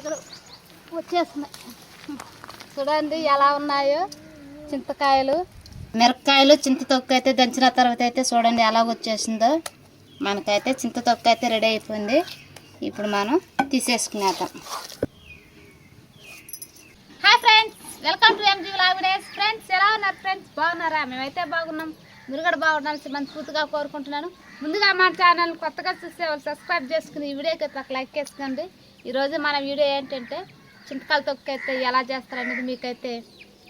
చింతకాయలు వచ్చేస్తున్నాయి. చూడండి ఎలా ఉన్నాయో చింతకాయలు. మిరపకాయలు చింత తొక్కు అయితే దంచిన తర్వాత అయితే చూడండి ఎలా వచ్చేసిందో. మనకైతే చింత తొక్కు అయితే రెడీ అయిపోయింది. ఇప్పుడు మనం తీసేసుకునేద్దాం. Hi friends, welcome to MG vlog videos. Friends ఎలా ఉన్నారు ఫ్రెండ్స్? బాగున్నారా? మేమైతే బాగున్నాం. మీరు కూడా బాగుండాలని మనస్ఫూర్తిగా కోరుకుంటున్నాను. ముందుగా మా ఛానల్ కొత్తగా చూసే వాళ్ళు సబ్స్క్రైబ్ చేసుకుని ఈ వీడియోకి అయితే ఒక లైక్ వేసుకోండి. ఈరోజు మన వీడియో ఏంటంటే చింతకాయల తొక్కు అయితే ఎలా చేస్తారనేది మీకైతే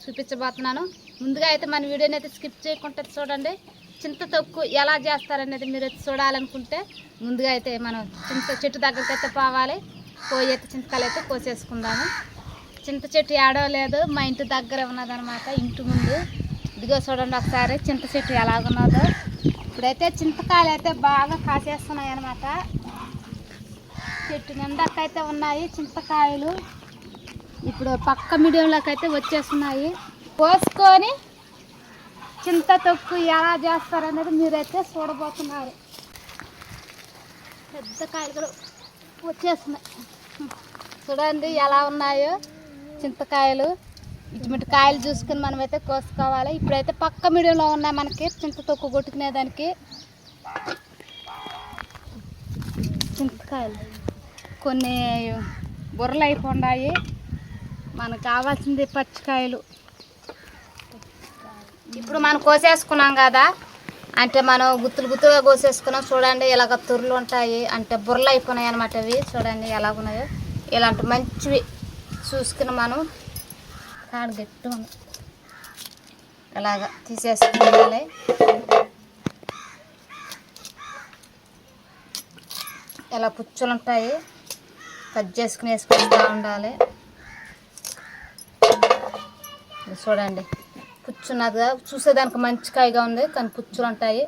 చూపించబోతున్నాను. ముందుగా అయితే మన వీడియోని అయితే స్కిప్ చేయకుండా చూడండి. చింత తొక్కు ఎలా చేస్తారనేది మీరు అయితే చూడాలనుకుంటే ముందుగా అయితే మనం చింత చెట్టు దగ్గరికి అయితే పోవాలి. పోయి అయితే చింతకాయలు అయితే కోసేసుకుందాము. చింత చెట్టు ఏడో లేదు, మా ఇంటి దగ్గర ఉన్నదనమాట. ఇంటి ముందు ఇదిగో చూడండి ఒకసారి చింత చెట్టు ఎలాగున్నదో. ఇప్పుడైతే చింతకాయలు అయితే బాగా కాసేస్తున్నాయి అన్నమాట. చెట్టు నిండాకైతే ఉన్నాయి చింతకాయలు. ఇప్పుడు పక్క మీడియంలోకి అయితే వచ్చేస్తున్నాయి. కోసుకొని చింత తొక్కు ఎలా చేస్తారనేది మీరైతే చూడబోతున్నారు. పెద్ద కాయలు కూడా వచ్చేస్తున్నాయి. చూడండి ఎలా ఉన్నాయో చింతకాయలు. ఇటువంటి కాయలు చూసుకుని మనమైతే కోసుకోవాలి. ఇప్పుడైతే పక్క మీడియంలో ఉన్నాయి మనకి చింత తొక్కు కొట్టుకునేదానికి. చింతకాయలు కొన్ని బుర్రలు అయిపోయి, మనకు కావాల్సింది పచ్చికాయలు. ఇప్పుడు మనం కోసేసుకున్నాం కదా, అంటే మనం గుత్తులు గుత్తులుగా కోసేసుకున్నాం. చూడండి ఇలాగ తుర్రులు ఉంటాయి, అంటే బుర్రలు అయిపోయినాయి అనమాట. అవి చూడండి ఎలాగున్నాయో. ఇలాంటి మంచివి చూసుకుని మనం కాడు గట్టు ఇలాగ తీసేసుకోవాలి. ఇలా పుచ్చులు ఉంటాయి, కట్ చేసుకుని వేసుకుంటూ ఉండాలి. చూడండి పుచ్చున్నదిగా చూసేదానికి మంచి కాయగా ఉంది, కానీ పుచ్చులు ఉంటాయి.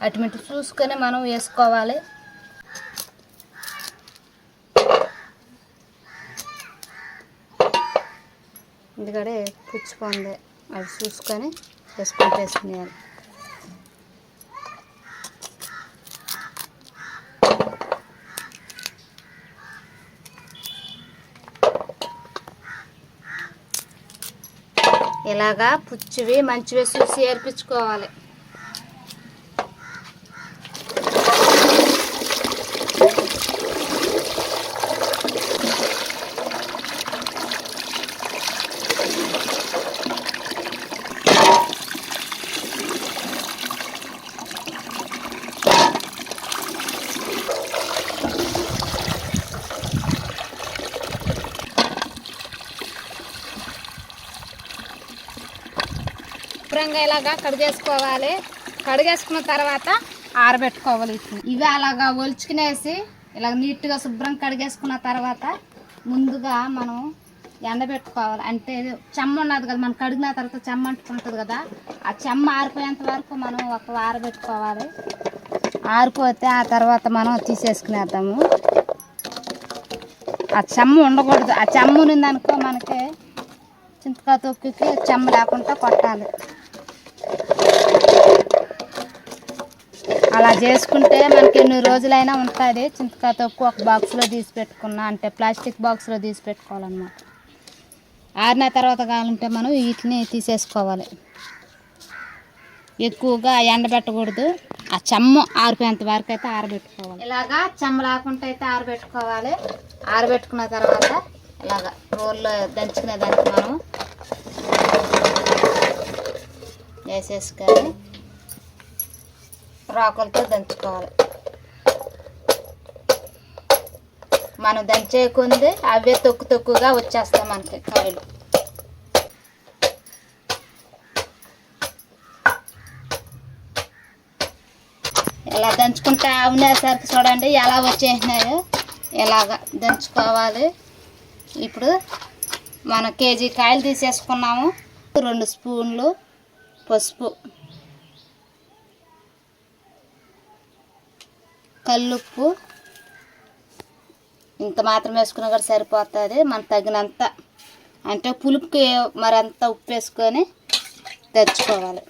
అటువంటి చూసుకొని మనం వేసుకోవాలి. ఎందుకంటే పుచ్చుకుంది, అది చూసుకొని వేసుకునేయాలి. ఇలాగా పుచ్చివి మంచివి చూసి ఏర్పించుకోవాలి. శుభ్రంగా ఇలాగా కడిగేసుకోవాలి. కడిగేసుకున్న తర్వాత ఆరబెట్టుకోవాలి. ఇవి అలాగా ఒలుచుకునేసి ఇలాగ నీట్గా శుభ్రం కడిగేసుకున్న తర్వాత ముందుగా మనం ఎండబెట్టుకోవాలి. అంటే చెమ్మ ఉన్నది కదా, మనం కడిగిన తర్వాత చెమ్మ అంటుకుంటుంది కదా, ఆ చెమ్మ ఆరిపోయేంత వరకు మనం ఒక ఆరబెట్టుకోవాలి. ఆరిపోతే ఆ తర్వాత మనం తీసేసుకునేద్దాము. ఆ చెమ్మ ఉండకూడదు. ఆ చెమ్మ ఉన్నదనుకో మనకి చింతకాయ తొక్కుకి చెమ్మ లేకుండా కొట్టాలి. అలా చేసుకుంటే మనకి ఎన్ని రోజులైనా ఉంటుంది. చింతకాయ తొక్కు ఒక బాక్స్లో తీసి పెట్టుకున్నా, అంటే ప్లాస్టిక్ బాక్స్లో తీసి పెట్టుకోవాలన్నమాట. ఆరిన తర్వాత కావాలంటే మనం వీటిని తీసేసుకోవాలి. ఎక్కువగా ఎండబెట్టకూడదు. ఆ చెమ్మ ఆరిపోయేంత వరకు అయితే ఆరబెట్టుకోవాలి. ఇలాగా చెమ్మ లేకుండా అయితే ఆరబెట్టుకోవాలి. ఆరబెట్టుకున్న తర్వాత ఇలాగా రోల్లో దంచుకునే దానికి మనం వేసేసుకొని రాకులతో దంచుకోవాలి. మనం దంచేకుంది అవే తొక్కు తొక్కుగా వచ్చేస్తాయి మనకి కాయలు. ఇలా దంచుకుంటే అవునేసరికి చూడండి ఎలా వచ్చేసినాయో. ఇలాగా దంచుకోవాలి. ఇప్పుడు మనం కేజీ కాయలు తీసేసుకున్నాము. 2 స్పూన్లు పసుపు, కల్లుప్పు ఇంత మాత్రం వేసుకున్నా కూడా సరిపోతుంది. మనకు తగినంత, అంటే పులుపుకి మరంత ఉప్పు వేసుకొని తెచ్చుకోవాలి.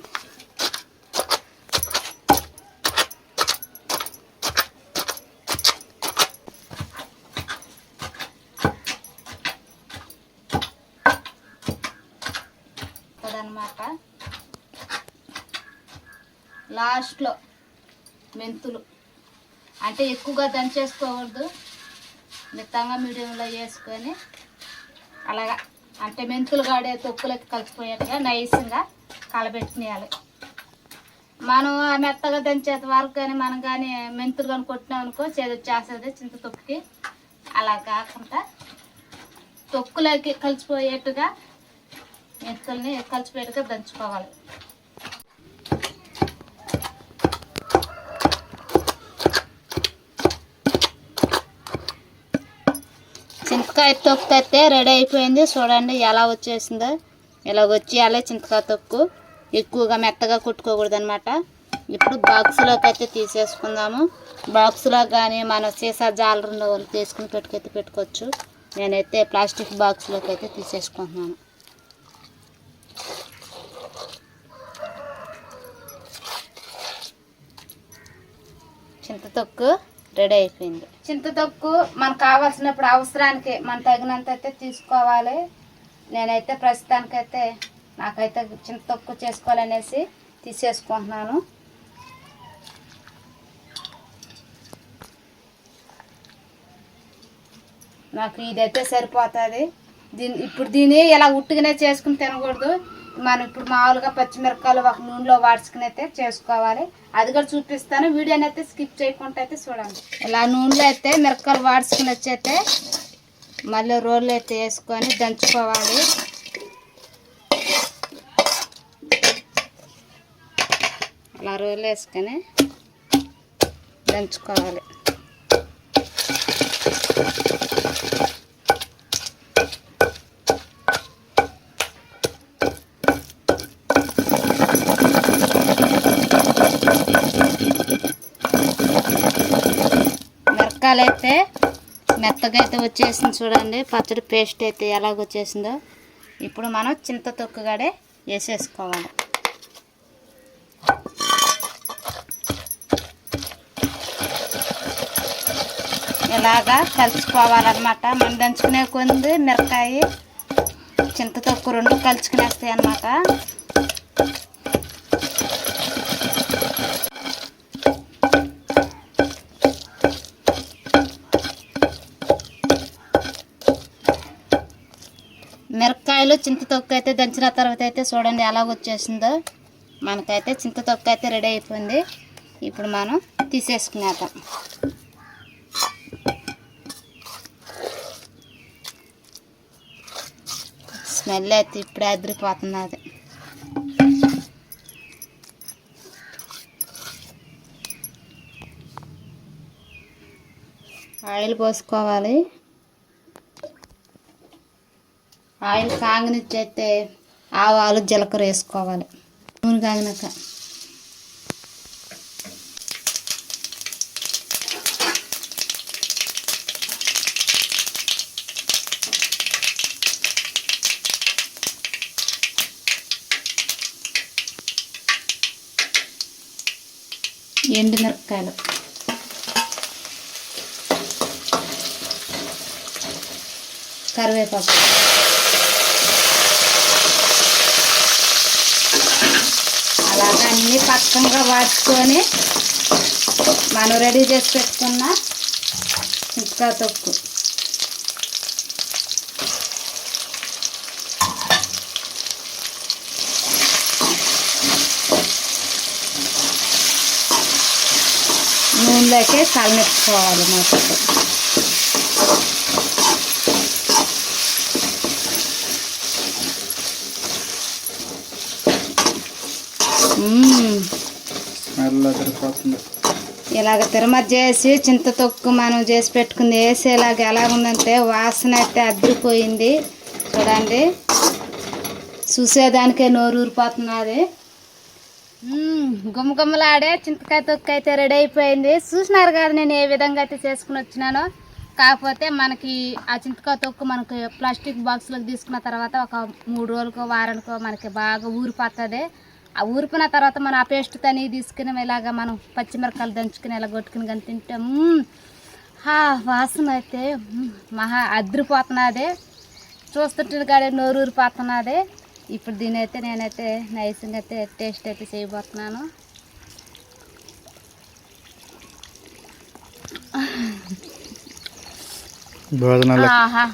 అనమాట. లాస్ట్లో మెంతులు అంటే ఎక్కువగా దంచేసుకోకూడదు, మితంగా మీడియంలో వేసుకొని అలాగా అంటే మెంతులు కాడే తొక్కులకి కలిసిపోయేట్టుగా నైస్గా కలబెట్టుకునేయాలి. మనం మెత్తగా దంచేంత వరకు కానీ మనం కానీ మెంతులు కానీ కొట్టినాం అనుకో చేదొచ్చేస్తుంది చింత తొక్కుకి. అలా కాకుండా తొక్కులకి కలిసిపోయేట్టుగా మెంతుల్ని కలిసిపోయేట్టుగా దంచుకోవాలి. చింతకాయ తొక్కు అయితే రెడీ అయిపోయింది. చూడండి ఎలా వచ్చేసిందో. ఇలాగొచ్చేయాలి చింతకాయ తొక్కు. ఎక్కువగా మెత్తగా కొట్టుకోకూడదు అనమాట. ఇప్పుడు బాక్స్లోకి అయితే తీసేసుకుందాము. బాక్స్లో కానీ మన సీసా జాలరు ఉన్న వాళ్ళు తీసుకుని పెట్టుకోవచ్చు. నేనైతే ప్లాస్టిక్ బాక్స్లోకి అయితే తీసేసుకుంటున్నాను. చింత తొక్కు రెడీ అయిపోయింది. చింత తొక్కు మనకు కావాల్సినప్పుడు అవసరానికి మన తగినంత అయితే తీసుకోవాలి. నేనైతే ప్రస్తుతానికైతే నాకైతే చింత తొక్కు చేసుకోవాలనేసి తీసేసుకుంటున్నాను. నాకు ఇదైతే సరిపోతుంది. ఇప్పుడు దీన్ని ఇలా ఉట్టుగానే చేసుకుని తినకూడదు. మనం ఇప్పుడు మామూలుగా పచ్చిమిరపకాయలు ఒక నూనెలో వాడ్చుకుని అయితే చేసుకోవాలి. అది కూడా చూపిస్తాను. వీడియోని అయితే స్కిప్ చేయకుండా అయితే చూడండి. ఇలా నూనెలో అయితే మిరపకాయలు వాడ్చుకుని వచ్చైతే మళ్ళీ రోళ్ళు అయితే వేసుకొని దంచుకోవాలి. అలా రోళ్ళు వేసుకొని దంచుకోవాలి. మిరపకాయలు అయితే మెత్తగా అయితే వచ్చేసింది. చూడండి పచ్చడి పేస్ట్ అయితే ఎలాగ వచ్చేసిందో. ఇప్పుడు మనం చింత తొక్కుగాడే వేసేసుకోవాలి. ఇలాగా కలుపుకోవాలన్నమాట. మనం దంచుకునే కొంది మిరపకాయ చింత తొక్కు రెండు కలుచుకునేస్తాయి అన్నమాట. మిరపకాయలు చింత తొక్కు అయితే దంచిన తర్వాత అయితే చూడండి ఎలాగ వచ్చేసిందో. మనకైతే చింత తొక్కు అయితే రెడీ అయిపోయింది. ఇప్పుడు మనం తీసేసుకునేద్దాం. స్మెల్ అయితే ఇప్పుడే అదిరిపోతున్నది. ఆయిల్ పోసుకోవాలి. ఆయిల్ కాగనిచ్చైతే ఆవాలు జీలకర్ర వేసుకోవాలి. నూనె కాగినాక ఎండుమిరపకాయలు, కరివేపాకు, అలాగా అన్నీ పక్కనగా వాడుకొని మనం రెడీ చేసి పెట్టుకున్న చింతకాయ తొక్కు నూనెలోకి కలనెత్తుకోవాలి. మొత్తం ఇలాగ తిరుమతి చేసి చింత తొక్కు మనం చేసి పెట్టుకుంది వేసేలాగా ఎలాగుందంటే వాసన అయితే అద్దరిపోయింది. చూడండి చూసేదానికే నోరు ఊరిపోతున్నది. గుమ్మగుమ్మలాడే చింతకాయ తొక్కు అయితే రెడీ అయిపోయింది. చూసినారు కదా నేను ఏ విధంగా అయితే చేసుకుని వచ్చినానో. కాకపోతే మనకి ఆ చింతకాయ తొక్కు మనకి ప్లాస్టిక్ బాక్స్లోకి తీసుకున్న తర్వాత ఒక 3 రోజులకో వారానికో మనకి బాగా ఊరిపోతుంది. ఆ ఊరిపోయిన తర్వాత మనం ఆ పేస్ట్ తని తీసుకుని ఇలాగ మనం పచ్చిమిరపకాయలు దంచుకుని ఇలా కొట్టుకుని కానీ తింటే వాసన అయితే మహా అదిరిపోతున్నది. చూస్తుంటే కాడే నోరు ఊరిపోతున్నది. ఇప్పుడు దీని అయితే నేనైతే నైస్గా అయితే టేస్ట్ అయితే చేయబోతున్నాను. ఆహా,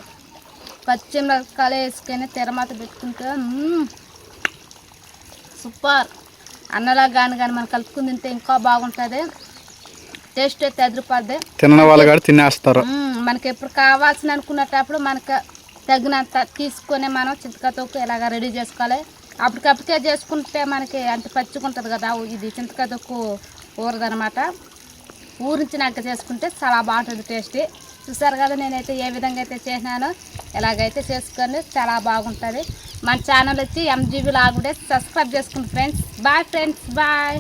పచ్చిమిరపకాయలు వేసుకొని తిరమాత పెట్టుకుంటే సూపర్. అన్నలా కానీ మనం కలుపుకుని తింటే ఇంకా బాగుంటుంది. టేస్ట్ అయితే ఎదిరిపోద్ది. తిన్న వాళ్ళు కూడా తినేస్తారు. మనకి ఎప్పుడు కావాల్సిన అనుకున్నప్పుడు మనకు తగినంత తీసుకొని మనం చింతకాయతో ఇలాగ రెడీ చేసుకోవాలి. అప్పటికప్పటికే చేసుకుంటే మనకి అంత పచ్చిగుంటుంది కదా, ఇది చింతకాయతో ఊరదనమాట. ఊరించినాక చేసుకుంటే చాలా బాగుంటుంది టేస్ట్. చూసారు కదా నేనైతే ఏ విధంగా అయితే చేసినానో, ఎలాగైతే చేసుకొని చాలా బాగుంటుంది. మన ఛానల్ వచ్చి MG Vlog Videos సబ్స్క్రైబ్ చేసుకోండి ఫ్రెండ్స్. Bye friends, bye.